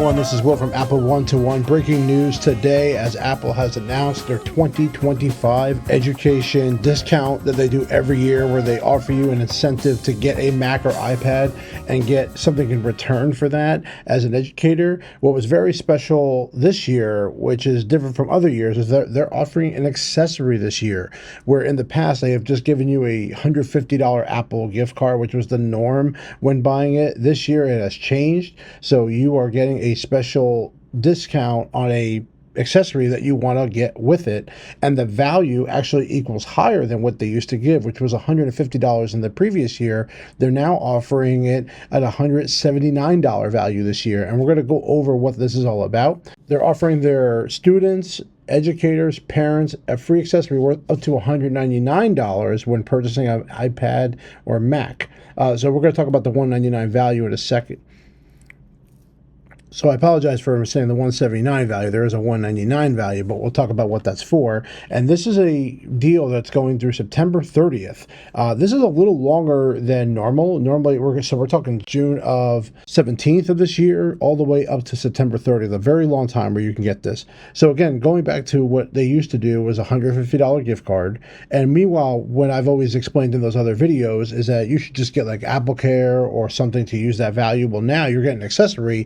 everyone, this is Will from Apple One-to-One. Breaking news today as Apple has announced their 2025 education discount that they do every year, where they offer you an incentive to get a Mac or iPad and get something in return for that as an educator. What was very special this year, which is different from other years, is that they're offering an accessory this year, where in the past they have just given you a $150 Apple gift card, which was the norm when buying it. This year it has changed, so you are getting a special discount on a accessory that you want to get with it, and the value actually equals higher than what they used to give, which was $150 in the previous year. They're now offering it at $179 value this year, and we're going to go over what this is all about. They're offering their students, educators, parents a free accessory worth up to $199 when purchasing an iPad or Mac. So we're going to talk about the $199 value in a second. So I apologize for saying the 179 value. There is a 199 value, but we'll talk about what that's for. And this is a deal that's going through September 30th. This is a little longer than normal. Normally, we're talking June of 17th of this year, all the way up to September 30th, a very long time where you can get this. So again, going back to what they used to do was a $150 gift card. And meanwhile, what I've always explained in those other videos is that you should just get like Apple Care or something to use that value. Well, now you're getting an accessory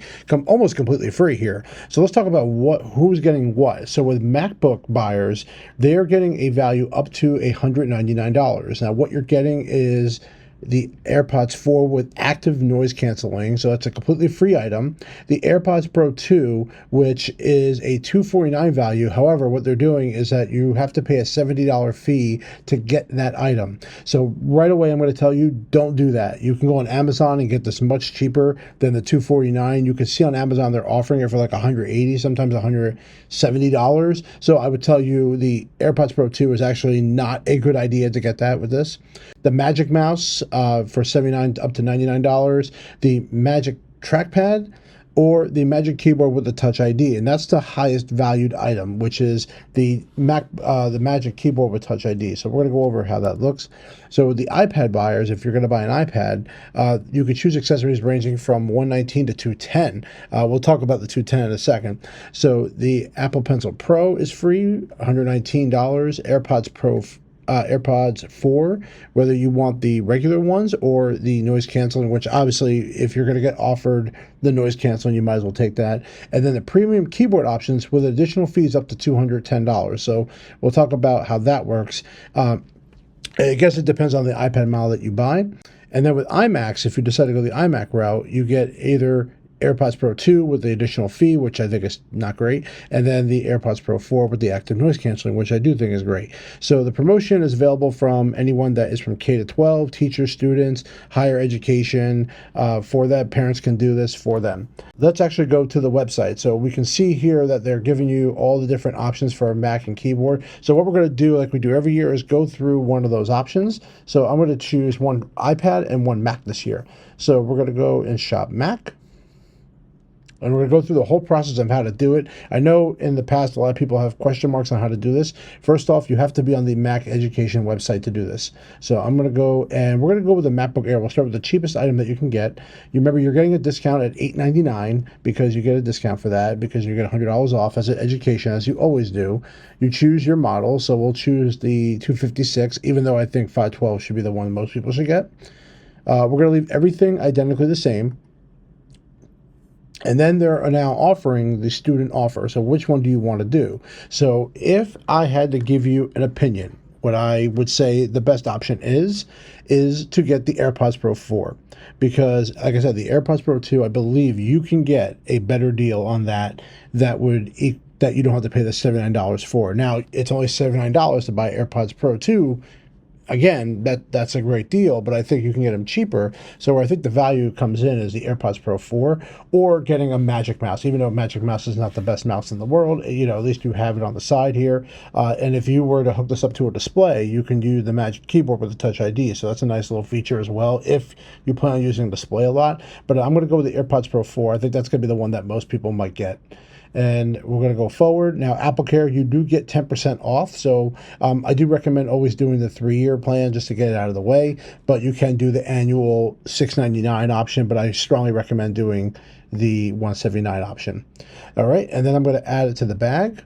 almost completely free here. So let's talk about who's getting what. So with MacBook buyers, they're getting a value up to $199. Now what you're getting is the AirPods 4 with active noise canceling, so it's a completely free item. The AirPods Pro 2, which is a $249 value. However, what they're doing is that you have to pay a $70 fee to get that item. So right away, I'm going to tell you, don't do that. You can go on Amazon and get this much cheaper than the $249. You can see on Amazon they're offering it for like $180, sometimes $170. So I would tell you the AirPods Pro 2 is actually not a good idea to get that with this. The Magic Mouse for $79 up to $99, the Magic Trackpad, or the Magic Keyboard with the Touch ID, and that's the highest valued item, which is the Magic Keyboard with Touch ID. So we're going to go over how that looks. So with the iPad buyers, if you're going to buy an iPad, you could choose accessories ranging from $119 to $210. We'll talk about the $210 in a second. So the Apple Pencil Pro is free, $119. AirPods 4, whether you want the regular ones or the noise canceling, which obviously if you're going to get offered the noise canceling, you might as well take that. And then the premium keyboard options with additional fees up to $210. So we'll talk about how that works. I guess it depends on the iPad model that you buy. And then with iMacs, if you decide to go the iMac route, you get either AirPods Pro 2 with the additional fee, which I think is not great, and then the AirPods Pro 4 with the active noise canceling, which I do think is great. So the promotion is available from anyone that is from K to 12, teachers, students, higher education. For that, parents can do this for them. Let's actually go to the website. So we can see here that they're giving you all the different options for a Mac and keyboard. So what we're going to do, like we do every year, is go through one of those options. So I'm going to choose one iPad and one Mac this year. So we're going to go and shop Mac. And we're going to go through the whole process of how to do it. I know in the past a lot of people have question marks on how to do this. First off, you have to be on the Mac Education website to do this. So I'm going to go, and we're going to go with the MacBook Air. We'll start with the cheapest item that you can get. You remember, you're getting a discount at $899 because you get a discount for that, because you get $100 off as an education, as you always do. You choose your model. So we'll choose the 256, even though I think 512 should be the one most people should get. We're going to leave everything identically the same. And then they're now offering the student offer. So which one do you want to do? So if I had to give you an opinion, what I would say the best option is to get the AirPods Pro 4. Because, like I said, the AirPods Pro 2, I believe you can get a better deal on that that you don't have to pay the $79 for. Now, it's only $79 to buy AirPods Pro 2. Again, that's a great deal, but I think you can get them cheaper. So where I think the value comes in is the AirPods Pro 4, or getting a Magic Mouse. Even though Magic Mouse is not the best mouse in the world, at least you have it on the side here. And if you were to hook this up to a display, you can use the Magic Keyboard with the Touch ID. So that's a nice little feature as well if you plan on using the display a lot. But I'm going to go with the AirPods Pro 4. I think that's going to be the one that most people might get. and we're going to go forward. Now, AppleCare, you do get 10% off. So I do recommend always doing the 3-year plan just to get it out of the way. But you can do the annual $699 option, but I strongly recommend doing the $179 option. All right, and then I'm going to add it to the bag.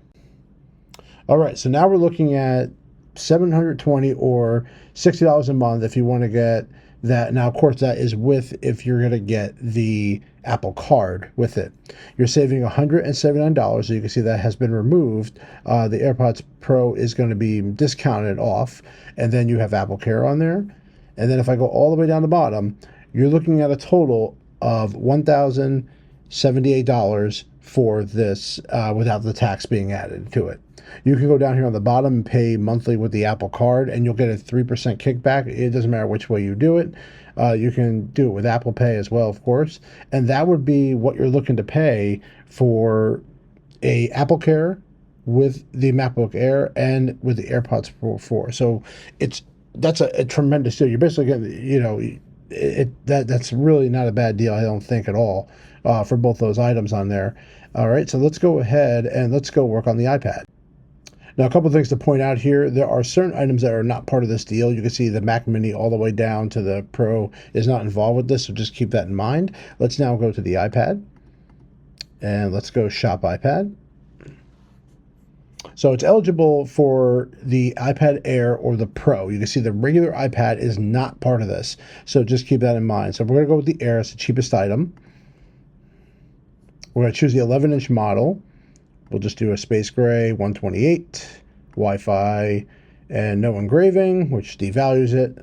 All right, so now we're looking at $720 or $60 a month if you want to get that. Now, of course, that is with if you're going to get the Apple Card with it. You're saving $179. So you can see that has been removed. The AirPods Pro is going to be discounted off, and then you have Apple Care on there. And then if I go all the way down the bottom, you're looking at a total of $1,078 for this without the tax being added to it. You can go down here on the bottom and pay monthly with the Apple Card, and you'll get a 3% kickback. It doesn't matter which way you do it. You can do it with Apple Pay as well, of course. And that would be what you're looking to pay for a Apple Care with the MacBook Air and with the AirPods Pro 4. So that's a tremendous deal. You're basically getting, that's really not a bad deal, I don't think, at all, for both those items on there. All right, so let's go ahead and let's go work on the iPad. Now, a couple of things to point out here. There are certain items that are not part of this deal. You can see the Mac Mini all the way down to the Pro is not involved with this, so just keep that in mind. Let's now go to the iPad, and let's go Shop iPad. So it's eligible for the iPad Air or the Pro. You can see the regular iPad is not part of this, so just keep that in mind. So we're going to go with the Air. It's the cheapest item. We're going to choose the 11-inch model. We'll just do a space gray, 128, Wi-Fi, and no engraving, which devalues it.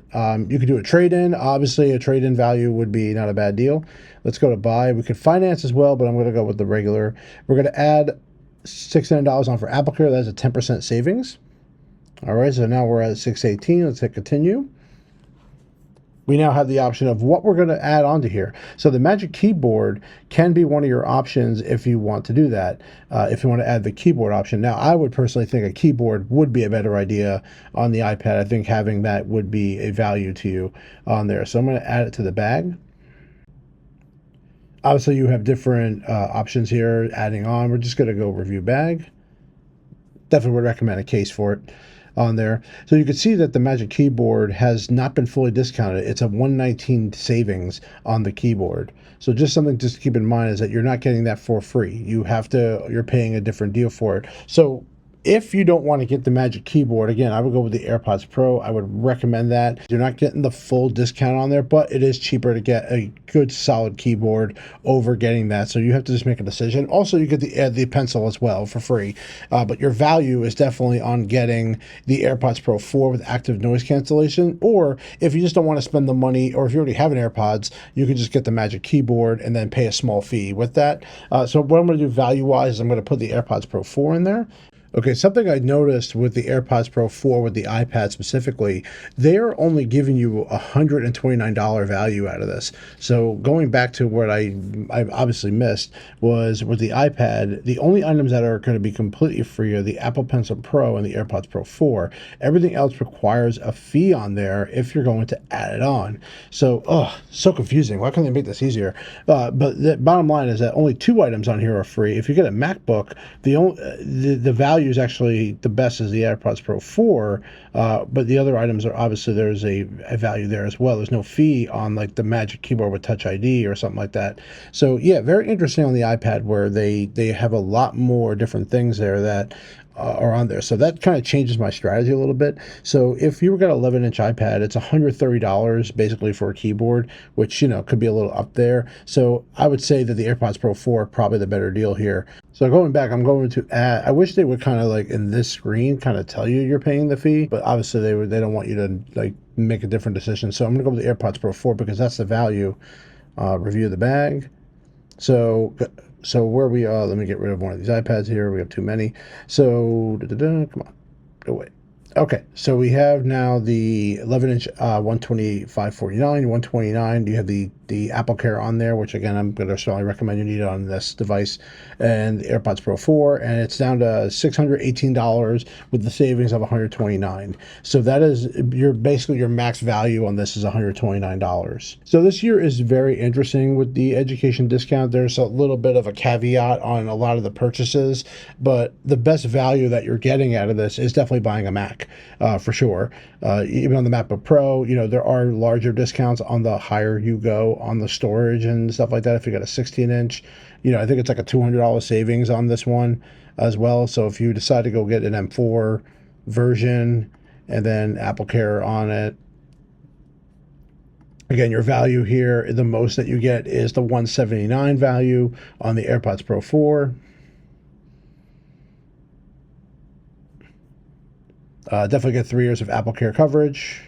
You could do a trade-in. Obviously, a trade-in value would be not a bad deal. Let's go to buy. We could finance as well, but I'm going to go with the regular. We're going to add $600 on for AppleCare. That's a 10% savings. All right, so now we're at 618. Let's hit continue. We now have the option of what we're going to add onto here. So the Magic Keyboard can be one of your options if you want to do that, if you want to add the keyboard option. Now, I would personally think a keyboard would be a better idea on the iPad. I think having that would be a value to you on there. So I'm going to add it to the bag. Obviously, you have different options here adding on. We're just going to go review bag. Definitely would recommend a case for it on there. So you can see that the Magic Keyboard has not been fully discounted. It's a $119 savings on the keyboard. So just something just to keep in mind is that you're not getting that for free. You're paying a different deal for it. So if you don't want to get the Magic Keyboard, again, I would go with the AirPods Pro. I would recommend that. You're not getting the full discount on there, but it is cheaper to get a good solid keyboard over getting that. So you have to just make a decision. Also, you get the pencil as well for free. But your value is definitely on getting the AirPods Pro 4 with active noise cancellation. Or if you just don't want to spend the money, or if you already have an AirPods, you can just get the Magic Keyboard and then pay a small fee with that. So what I'm going to do value-wise is I'm going to put the AirPods Pro 4 in there. Okay, something I noticed with the AirPods Pro 4 with the iPad specifically, they're only giving you a $129 value out of this. So going back to what I obviously missed was with the iPad, the only items that are going to be completely free are the Apple Pencil Pro and the AirPods Pro 4. Everything else requires a fee on there if you're going to add it on. So, so confusing. Why can't they make this easier? But the bottom line is that only 2 items on here are free. If you get a MacBook, the value is actually the best is the AirPods Pro 4, but the other items are obviously there's a value there as well. There's no fee on like the Magic Keyboard with Touch ID or something like that. So yeah, very interesting on the iPad where they have a lot more different things there that are on there. So that kind of changes my strategy a little bit. So if you got an 11-inch iPad, it's $130 basically for a keyboard, which, could be a little up there. So I would say that the AirPods Pro 4 are probably the better deal here. So going back, I'm going to add, I wish they would kind of like in this screen kind of tell you you're paying the fee, but obviously they don't want you to like make a different decision. So I'm going to go with the AirPods Pro 4 because that's the value. Review the bag. So where we are, let me get rid of one of these iPads here. We have too many. So, come on, go away. Okay, so we have now the 11-inch 125.49, 129. You have the the Apple Care on there, which again, I'm going to strongly recommend you need it on this device, and the AirPods Pro 4, and it's down to $618 with the savings of $129. So that is basically your max value on this is $129. So this year is very interesting with the education discount. There's a little bit of a caveat on a lot of the purchases, but the best value that you're getting out of this is definitely buying a Mac, for sure. Even on the MacBook Pro, you know, there are larger discounts on the higher you go on the storage and stuff like that. If you got a 16-inch, you know, I think it's like a $200 savings on this one as well. So if you decide to go get an M4 version and then Apple Care on it, again, your value here, the most that you get is the $179 value on the AirPods Pro 4. Definitely get 3 years of Apple Care coverage.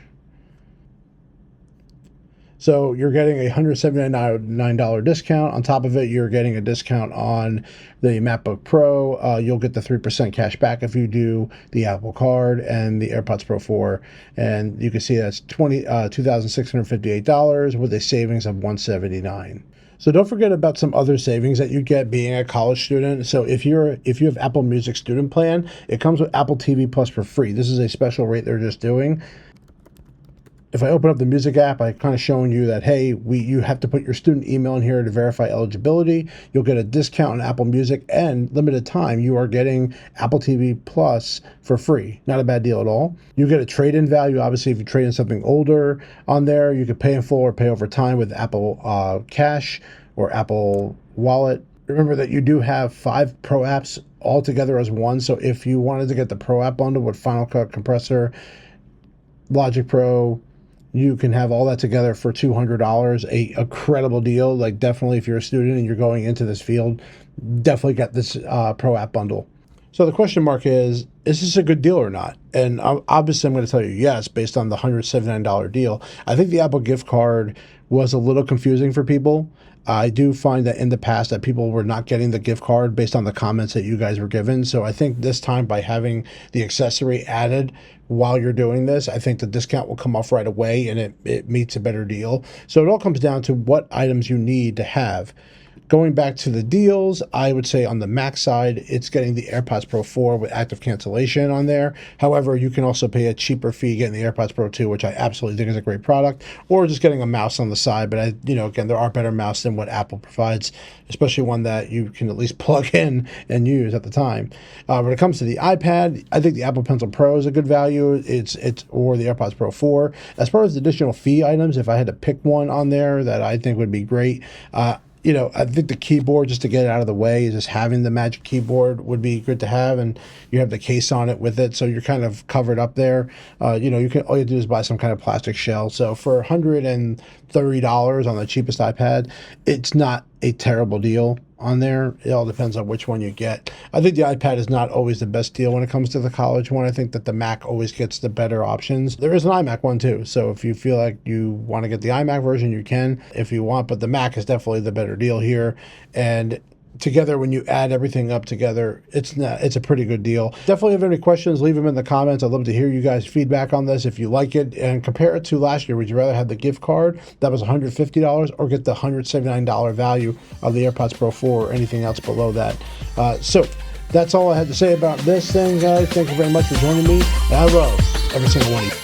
So you're getting a $179 discount. On top of it, you're getting a discount on the MacBook Pro. You'll get the 3% cash back if you do the Apple Card and the AirPods Pro 4. And you can see that's $2,658 with a savings of $179. So don't forget about some other savings that you get being a college student. So if you have Apple Music Student Plan, it comes with Apple TV Plus for free. This is a special rate they're just doing. If I open up the music app, I kind of showing you that, hey, you have to put your student email in here to verify eligibility. You'll get a discount on Apple Music, and limited time, you are getting Apple TV Plus for free. Not a bad deal at all. You get a trade-in value. Obviously, if you trade in something older on there, you could pay in full or pay over time with Apple Cash or Apple Wallet. Remember that you do have 5 Pro apps all together as one. So if you wanted to get the Pro app bundle with Final Cut, Compressor, Logic Pro, you can have all that together for $200, a incredible deal. Like, definitely if you're a student and you're going into this field, definitely get this Pro app bundle. So the question mark is this a good deal or not? And obviously I'm going to tell you yes, based on the $179 deal. I think the Apple gift card was a little confusing for people. I do find that in the past that people were not getting the gift card based on the comments that you guys were given. So I think this time, by having the accessory added while you're doing this, I think the discount will come off right away and it meets a better deal. So it all comes down to what items you need to have. Going back to the deals, I would say on the Mac side, it's getting the AirPods Pro 4 with active cancellation on there. However, you can also pay a cheaper fee getting the AirPods Pro 2, which I absolutely think is a great product, or just getting a mouse on the side. But again, there are better mouse than what Apple provides, especially one that you can at least plug in and use at the time. When it comes to the iPad, I think the Apple Pencil Pro is a good value. Or the AirPods Pro 4. As far as additional fee items, if I had to pick one on there that I think would be great, I think the keyboard, just to get it out of the way, just having the Magic Keyboard would be good to have, and you have the case on it with it, so you're kind of covered up there. All you do is buy some kind of plastic shell. So for $130 on the cheapest iPad, it's not a terrible deal on there. It all depends on which one you get. I think the iPad is not always the best deal when it comes to the college one. I think that the Mac always gets the better options. There is an iMac one too, so if you feel like you want to get the iMac version, you can if you want, but the Mac is definitely the better deal here. And together, when you add everything up together, it's a pretty good deal. Definitely, have any questions, leave them in the comments. I'd love to hear you guys' feedback on this if you like it, and compare it to last year. Would you rather have the gift card that was $150 or get the $179 value of the AirPods Pro 4 or anything else below that? So that's all I had to say about this thing, guys. Thank you very much for joining me, and I love every single one of you.